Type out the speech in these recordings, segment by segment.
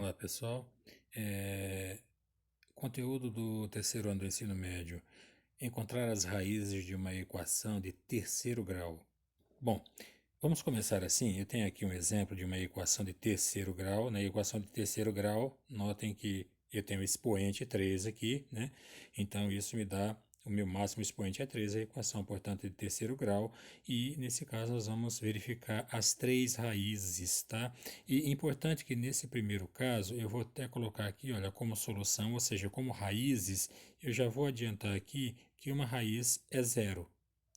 Olá pessoal, conteúdo do terceiro ano do ensino médio, encontrar as raízes de uma equação de terceiro grau. Bom, vamos começar assim. Eu tenho aqui um exemplo de uma equação de terceiro grau. Na equação de terceiro grau, notem que eu tenho o expoente 3 aqui, né? Então isso me dá o meu máximo expoente é 3, a equação, portanto, de terceiro grau, e nesse caso nós vamos verificar as três raízes, tá? E importante que nesse primeiro caso, eu vou até colocar aqui, olha, como solução, ou seja, como raízes, eu já vou adiantar aqui que uma raiz é zero,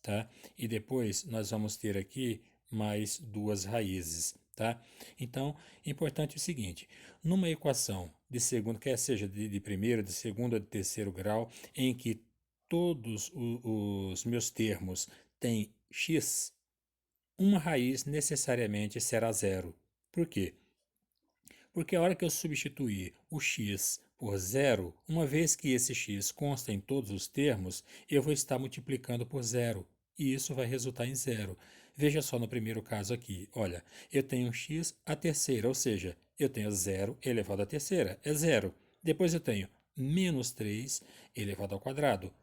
tá? E depois nós vamos ter aqui mais duas raízes, tá? Então, importante é o seguinte, numa equação de segundo, quer seja de primeiro, de segundo ou de terceiro grau, em que todos os meus termos têm x, uma raiz necessariamente será zero. Por quê? Porque a hora que eu substituir o x por zero, uma vez que esse x consta em todos os termos, eu vou estar multiplicando por zero, e isso vai resultar em zero. Veja só no primeiro caso aqui, olha, eu tenho x à terceira, ou seja, eu tenho zero elevado à terceira, é zero. Depois eu tenho menos 3 elevado ao quadrado,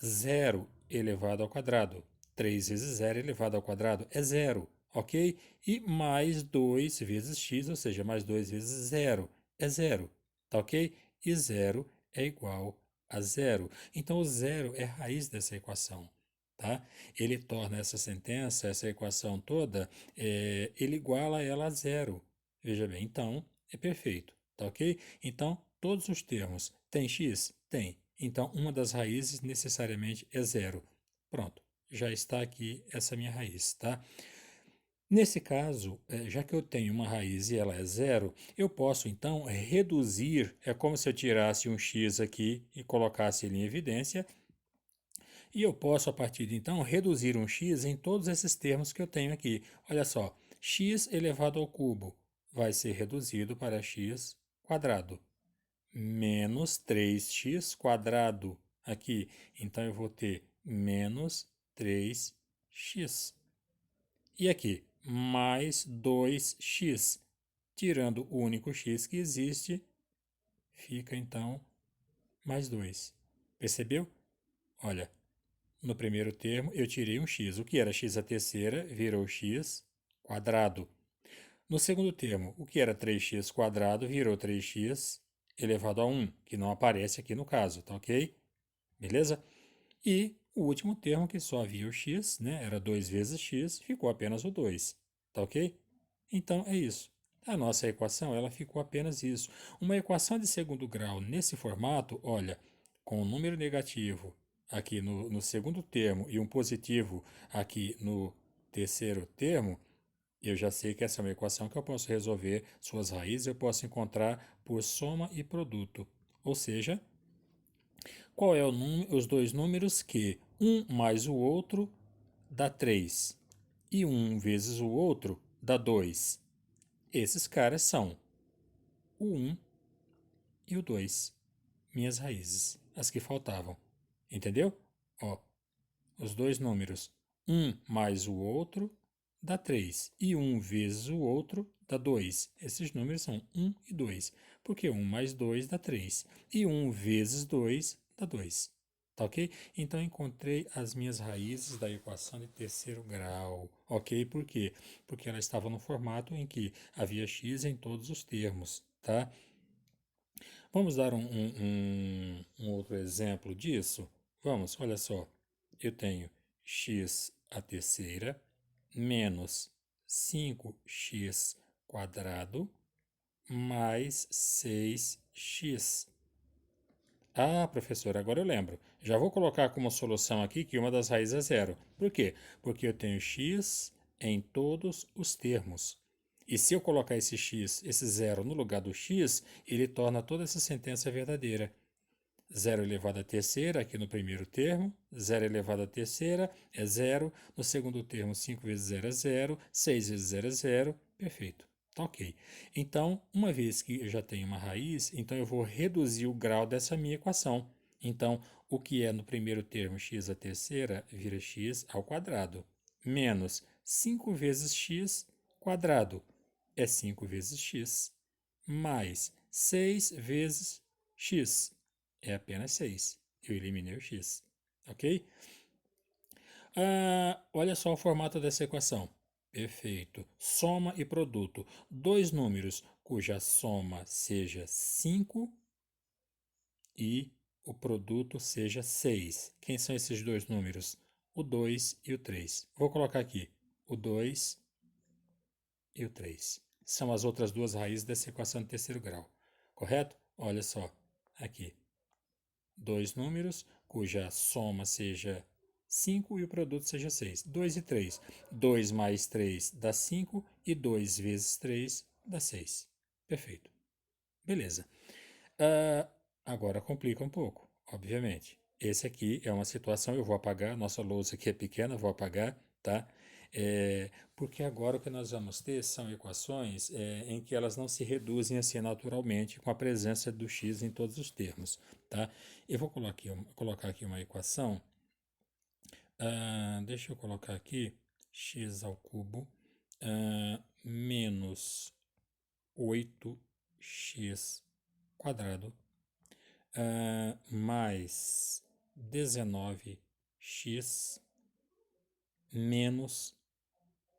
zero elevado ao quadrado. 3 vezes zero elevado ao quadrado é zero, ok? E mais 2 vezes x, ou seja, mais 2 vezes zero é zero, tá ok? E zero é igual a zero. Então, o zero é a raiz dessa equação, tá? Ele torna essa sentença, essa equação toda, ele iguala ela a zero. Veja bem, então, é perfeito, tá ok? Então, todos os termos têm x? Tem. Então, uma das raízes necessariamente é zero. Pronto, já está aqui essa minha raiz, tá? Nesse caso, já que eu tenho uma raiz e ela é zero, eu posso então reduzir, é como se eu tirasse um x aqui e colocasse ele em evidência, e eu posso a partir de então reduzir um x em todos esses termos que eu tenho aqui. Olha só, x elevado ao cubo vai ser reduzido para x quadrado, menos 3x quadrado aqui, então eu vou ter menos 3x. E aqui, mais 2x. Tirando o único x que existe, fica então mais 2. Percebeu? Olha, no primeiro termo eu tirei um x. O que era x à terceira virou x quadrado. No segundo termo, o que era 3x quadrado virou 3x elevado a 1, que não aparece aqui no caso, tá ok? Beleza? E o último termo, que só havia o x, né, era 2 vezes x, ficou apenas o 2, tá ok? Então é isso. A nossa equação, ela ficou apenas isso. Uma equação de segundo grau nesse formato, olha, com um número negativo aqui no segundo termo e um positivo aqui no terceiro termo, eu já sei que essa é uma equação que eu posso resolver suas raízes, eu posso encontrar por soma e produto. Ou seja, qual é os dois números que um mais o outro dá 3 e um vezes o outro dá 2? Esses caras são o 1 e o 2, minhas raízes, as que faltavam. Entendeu? Ó, os dois números, um mais o outro dá 3 e um vezes o outro dá 2. Esses números são um e 2, porque um mais 2 dá 3 e um vezes 2 dá 2. Tá ok? Então encontrei as minhas raízes da equação de terceiro grau. Ok? Por quê? Porque ela estava no formato em que havia x em todos os termos. Tá? Vamos dar um outro exemplo disso? Vamos, olha só. Eu tenho x à terceira menos 5x quadrado mais 6x. Ah, professor, agora eu lembro. Já vou colocar como solução aqui que uma das raízes é zero. Por quê? Porque eu tenho x em todos os termos. E se eu colocar esse x, esse zero no lugar do x, ele torna toda essa sentença verdadeira. Zero elevado à terceira, aqui no primeiro termo, zero elevado à terceira é zero, no segundo termo 5 vezes zero é zero, 6 vezes zero é zero, perfeito. Tá ok. Então, uma vez que eu já tenho uma raiz, então eu vou reduzir o grau dessa minha equação. Então, o que é no primeiro termo x à terceira vira x ao quadrado, menos 5 vezes x quadrado é 5 vezes x. mais 6 vezes x. É apenas 6. Eu eliminei o x, ok? Olha só o formato dessa equação. Perfeito. Soma e produto. Dois números cuja soma seja 5 e o produto seja 6. Quem são esses dois números? O 2 e o 3. Vou colocar aqui o 2 e o 3. São as outras duas raízes dessa equação de terceiro grau. Correto? Olha só, aqui. Dois números cuja soma seja 5 e o produto seja 6. 2 e 3. 2 mais 3 dá 5 e 2 vezes 3 dá 6. Perfeito. Beleza. Agora complica um pouco, obviamente. Esse aqui é uma situação, eu vou apagar, nossa lousa aqui é pequena, vou apagar, tá? Porque agora o que nós vamos ter são equações em que elas não se reduzem assim naturalmente com a presença do x em todos os termos, tá? Eu vou colocar aqui uma equação, deixa eu colocar aqui x ao cubo menos 8x quadrado mais 19x menos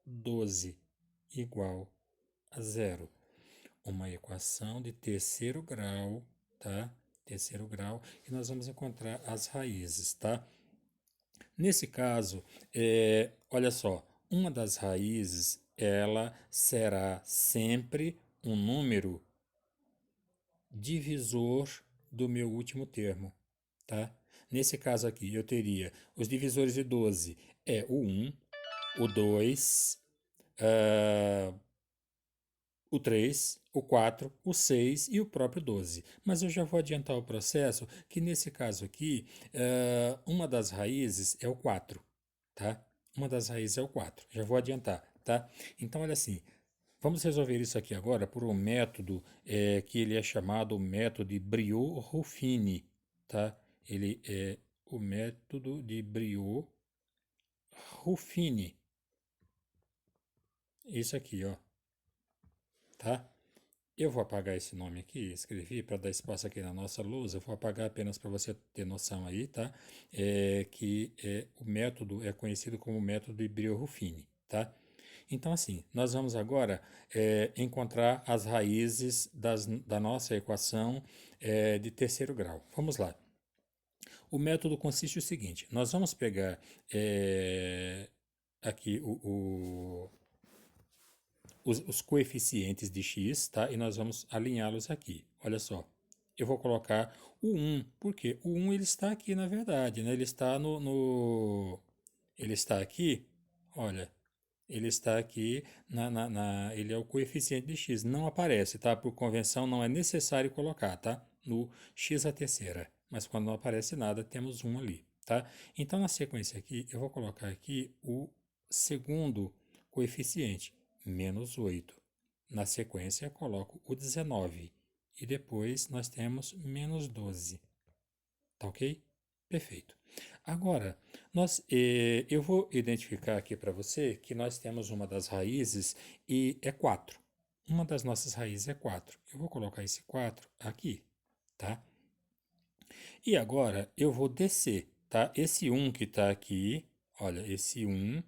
12 igual a zero. Uma equação de terceiro grau, tá? Terceiro grau, e nós vamos encontrar as raízes, tá? Nesse caso, olha só, uma das raízes, ela será sempre um número divisor do meu último termo, tá? Nesse caso aqui, eu teria os divisores de 12 é o 1, o 2, o 3, o 4, o 6 e o próprio 12. Mas eu já vou adiantar o processo que nesse caso aqui, uma das raízes é o 4, tá? Uma das raízes é o 4. Já vou adiantar, tá? Então, olha assim, vamos resolver isso aqui agora por um método que ele é chamado método de Briot-Ruffini, tá? Ele é o método de Briot-Ruffini. Isso aqui, ó, tá? Eu vou apagar esse nome aqui, escrevi para dar espaço aqui na nossa lousa, eu vou apagar apenas para você ter noção aí, tá? O método é conhecido como método de Briot-Ruffini, tá? Então, assim, nós vamos agora encontrar as raízes da nossa equação de terceiro grau. Vamos lá. O método consiste no seguinte: nós vamos pegar aqui os coeficientes de x, tá? E nós vamos alinhá-los aqui. Olha só. Eu vou colocar o 1, porque o 1 ele está aqui, na verdade, né? Ele está ele está aqui, olha, ele está aqui, ele é o coeficiente de x, não aparece, tá? Por convenção não é necessário colocar, tá? No x à terceira, mas quando não aparece nada, temos um ali, tá? Então, na sequência aqui, eu vou colocar aqui o segundo coeficiente, menos 8. Na sequência, coloco o 19 e depois nós temos menos 12, tá ok? Perfeito. Agora, eu vou identificar aqui para você que nós temos uma das raízes e é 4. Uma das nossas raízes é 4. Eu vou colocar esse 4 aqui, tá? E agora eu vou descer, tá? Esse 1 que está aqui, olha, esse 1,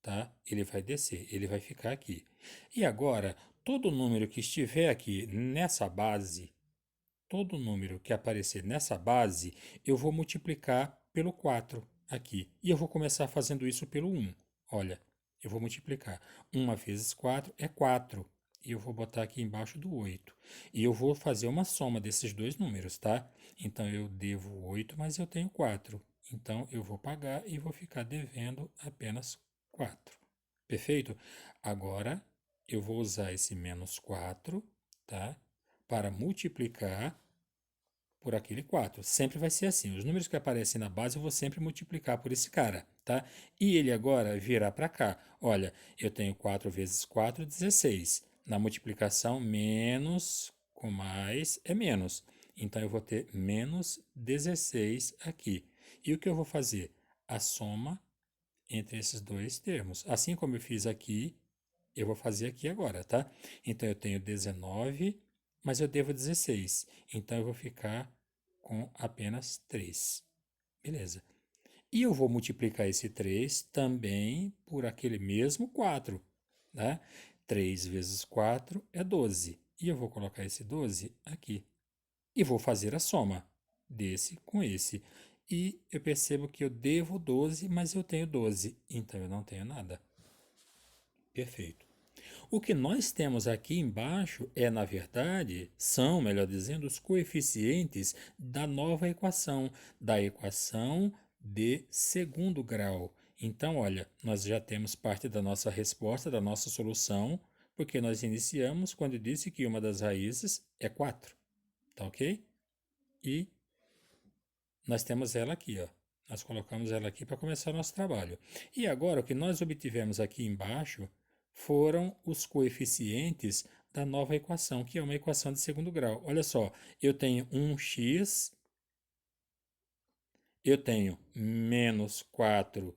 tá? Ele vai descer, ele vai ficar aqui. E agora, todo número que estiver aqui nessa base, todo número que aparecer nessa base, eu vou multiplicar pelo 4 aqui. E eu vou começar fazendo isso pelo 1. Olha, eu vou multiplicar. 1 vezes 4 é 4. E eu vou botar aqui embaixo do 8. E eu vou fazer uma soma desses dois números, tá? Então, eu devo 8, mas eu tenho 4. Então, eu vou pagar e vou ficar devendo apenas 4. Perfeito? Agora, eu vou usar esse menos 4, tá? Para multiplicar por aquele 4. Sempre vai ser assim. Os números que aparecem na base eu vou sempre multiplicar por esse cara, tá? E ele agora virá para cá. Olha, eu tenho 4 vezes 4, 16. Na multiplicação, menos com mais é menos. Então, eu vou ter menos 16 aqui. E o que eu vou fazer? A soma entre esses dois termos. Assim como eu fiz aqui, eu vou fazer aqui agora, tá? Então, eu tenho 19 mas eu devo 16. Então, eu vou ficar com apenas 3. Beleza. E eu vou multiplicar esse 3 também por aquele mesmo 4, né? 3 vezes 4 é 12. E eu vou colocar esse 12 aqui. E vou fazer a soma desse com esse. E eu percebo que eu devo 12, mas eu tenho 12. Então, eu não tenho nada. Perfeito. O que nós temos aqui embaixo na verdade, são, melhor dizendo, os coeficientes da nova equação, da equação de segundo grau. Então, olha, nós já temos parte da nossa resposta, da nossa solução, porque nós iniciamos quando eu disse que uma das raízes é 4, tá ok? E nós temos ela aqui, ó. Nós colocamos ela aqui para começar o nosso trabalho. E agora, o que nós obtivemos aqui embaixo foram os coeficientes da nova equação, que é uma equação de segundo grau. Olha só, eu tenho 1x, eu tenho menos 4x,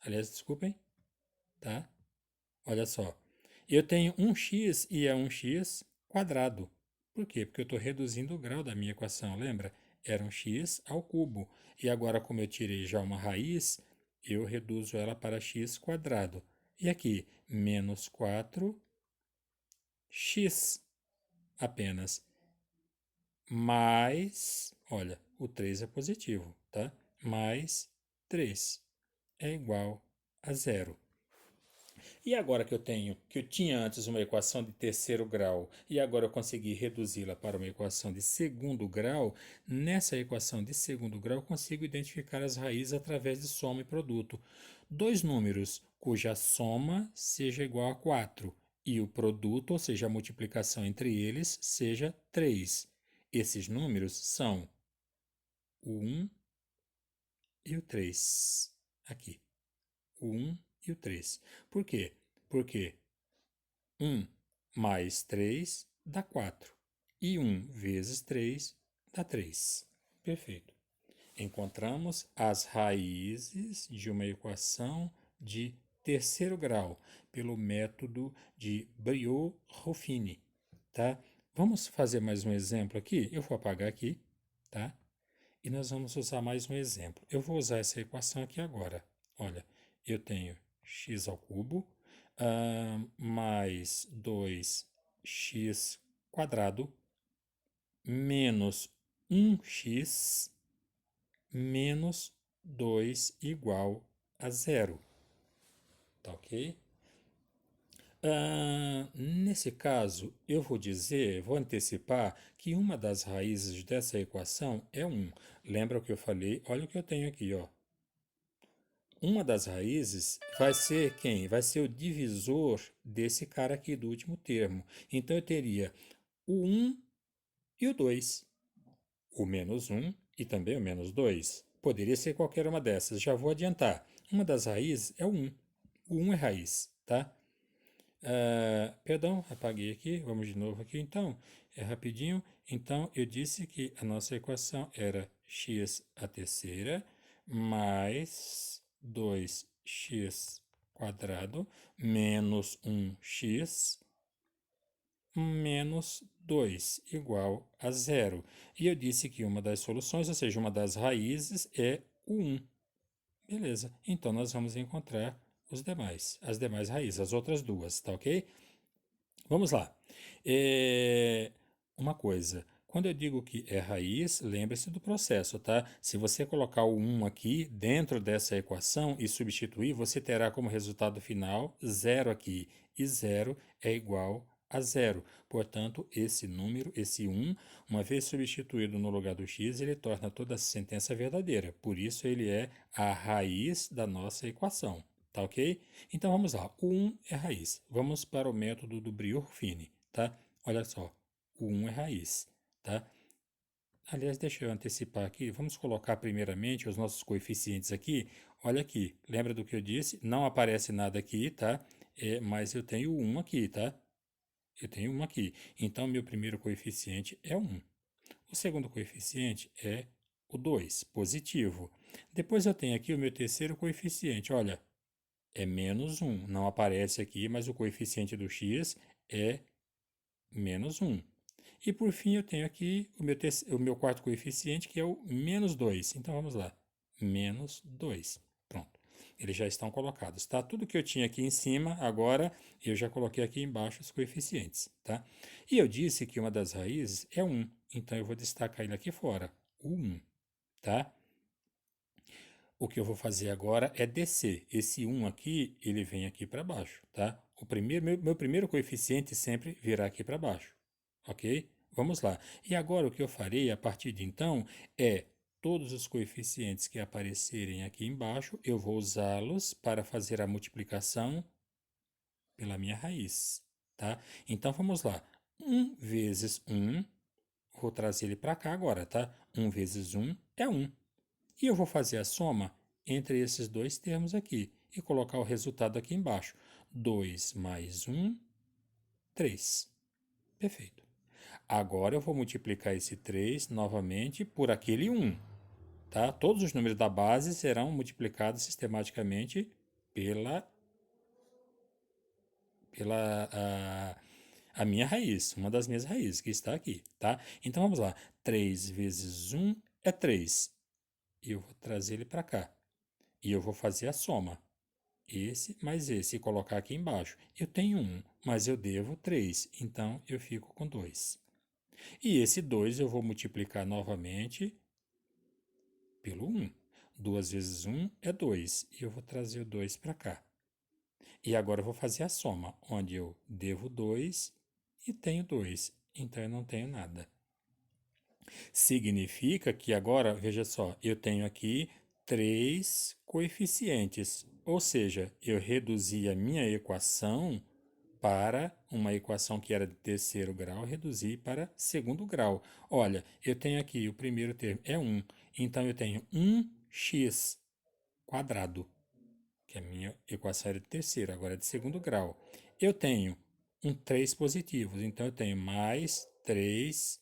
aliás, desculpem, tá? Olha só, eu tenho 1x e é 1x quadrado. Por quê? Porque eu estou reduzindo o grau da minha equação, lembra? Era um x ao cubo. E agora, como eu tirei já uma raiz, eu reduzo ela para x quadrado. E aqui, menos 4x apenas. Mais, olha, o 3 é positivo, tá? Mais 3 é igual a zero. E agora que eu tinha antes uma equação de terceiro grau e agora eu consegui reduzi-la para uma equação de segundo grau, nessa equação de segundo grau eu consigo identificar as raízes através de soma e produto. Dois números cuja soma seja igual a 4 e o produto, ou seja, a multiplicação entre eles, seja 3. Esses números são o 1 e o 3. Aqui. O 1 e o 3. Por quê? Porque 1 mais 3 dá 4. E 1 vezes 3 dá 3. Perfeito. Encontramos as raízes de uma equação de terceiro grau pelo método de Briot-Ruffini, tá? Vamos fazer mais um exemplo aqui? Eu vou apagar aqui, tá? E nós vamos usar mais um exemplo. Eu vou usar essa equação aqui agora. Olha, eu tenho x ao cubo mais 2x quadrado menos 1x menos 2 igual a zero. Tá ok? Nesse caso, eu vou dizer, vou antecipar que uma das raízes dessa equação é 1. Lembra o que eu falei? Olha o que eu tenho aqui, ó. Uma das raízes vai ser quem? Vai ser o divisor desse cara aqui do último termo. Então, eu teria o 1 e o 2. O menos 1 e também o menos 2. Poderia ser qualquer uma dessas. Já vou adiantar. Uma das raízes é o 1. O 1 é raiz, tá? Perdão, apaguei aqui. Vamos de novo aqui. Então, é rapidinho. Então, eu disse que a nossa equação era x à terceira mais 2x quadrado menos 1x menos 2 igual a zero. E eu disse que uma das soluções, ou seja, uma das raízes é o 1. Beleza, então nós vamos encontrar as demais raízes, as outras duas, tá ok? Vamos lá. Uma coisa, quando eu digo que é raiz, lembre-se do processo, tá? Se você colocar o 1 aqui dentro dessa equação e substituir, você terá como resultado final 0 aqui. E 0 é igual a zero. Portanto, esse número, esse 1, uma vez substituído no lugar do x, ele torna toda a sentença verdadeira. Por isso, ele é a raiz da nossa equação. Tá ok? Então vamos lá. O 1 é raiz. Vamos para o método do Briot-Ruffini, tá? Olha só. O 1 é raiz, tá? Aliás, deixa eu antecipar aqui. Vamos colocar primeiramente os nossos coeficientes aqui. Olha aqui. Lembra do que eu disse? Não aparece nada aqui, tá? Mas eu tenho 1 aqui, tá? Eu tenho 1 aqui. Então, meu primeiro coeficiente é 1. O segundo coeficiente é o 2, positivo. Depois eu tenho aqui o meu terceiro coeficiente. Olha, é menos 1. Não aparece aqui, mas o coeficiente do x é menos 1. E por fim eu tenho aqui o meu quarto coeficiente, que é o menos 2. Então vamos lá, menos 2. Pronto, eles já estão colocados, tá? Tudo que eu tinha aqui em cima, agora eu já coloquei aqui embaixo os coeficientes, tá? E eu disse que uma das raízes é 1, então eu vou destacar ele aqui fora, o 1, tá? O que eu vou fazer agora é descer. Esse 1 aqui, ele vem aqui para baixo, tá? Meu primeiro coeficiente sempre virá aqui para baixo, ok? Vamos lá. E agora o que eu farei a partir de então é todos os coeficientes que aparecerem aqui embaixo, eu vou usá-los para fazer a multiplicação pela minha raiz, tá? Então vamos lá. 1 vezes 1, vou trazer ele para cá agora, tá? 1 vezes 1 é 1. E eu vou fazer a soma entre esses dois termos aqui e colocar o resultado aqui embaixo. 2 mais 1, 3. Perfeito. Agora eu vou multiplicar esse 3 novamente por aquele 1. Tá? Todos os números da base serão multiplicados sistematicamente pela a minha raiz, uma das minhas raízes que está aqui. Tá? Então vamos lá. 3 vezes 1 é 3. E eu vou trazer ele para cá. E eu vou fazer a soma. Esse mais esse e colocar aqui embaixo. Eu tenho 1, mas eu devo 3, então eu fico com 2. E esse 2 eu vou multiplicar novamente pelo 1. 2 vezes 1 é 2, e eu vou trazer o 2 para cá. E agora eu vou fazer a soma, onde eu devo 2 e tenho 2, então eu não tenho nada. Significa que agora, veja só, eu tenho aqui 3 coeficientes, ou seja, eu reduzi a minha equação para uma equação que era de terceiro grau, reduzi para segundo grau. Olha, eu tenho aqui o primeiro termo é 1, então eu tenho 1x quadrado, que a minha equação era de terceiro, agora é de segundo grau. Eu tenho 3 positivos, então eu tenho mais 3x.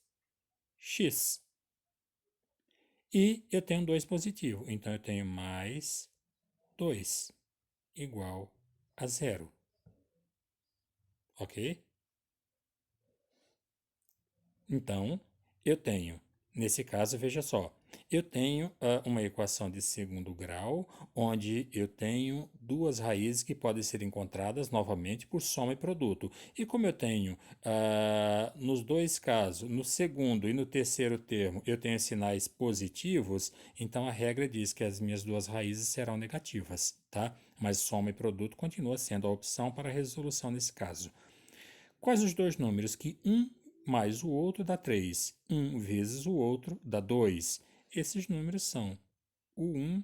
E eu tenho 2 positivo, então eu tenho mais 2 igual a 0. Ok? Então, eu tenho, nesse caso, veja só, eu tenho uma equação de segundo grau, onde eu tenho duas raízes que podem ser encontradas novamente por soma e produto. E como eu tenho, nos dois casos, no segundo e no terceiro termo, eu tenho sinais positivos, então a regra diz que as minhas duas raízes serão negativas, tá? Mas soma e produto continua sendo a opção para a resolução nesse caso. Quais os dois números que um mais o outro dá 3? 1 vezes o outro dá 2. Esses números são o 1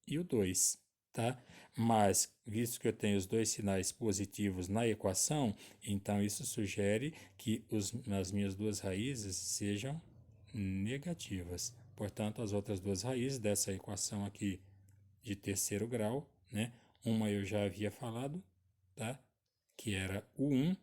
e o 2, tá? Mas, visto que eu tenho os dois sinais positivos na equação, então isso sugere que as minhas duas raízes sejam negativas. Portanto, as outras duas raízes dessa equação aqui de terceiro grau, né? Uma eu já havia falado, tá? Que era o 1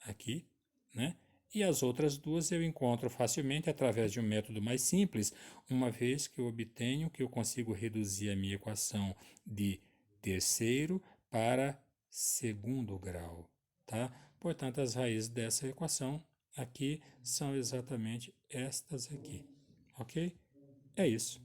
aqui, né? E as outras duas eu encontro facilmente através de um método mais simples, uma vez que eu obtenho que eu consigo reduzir a minha equação de terceiro para segundo grau, tá? Portanto, as raízes dessa equação aqui são exatamente estas aqui, ok? É isso.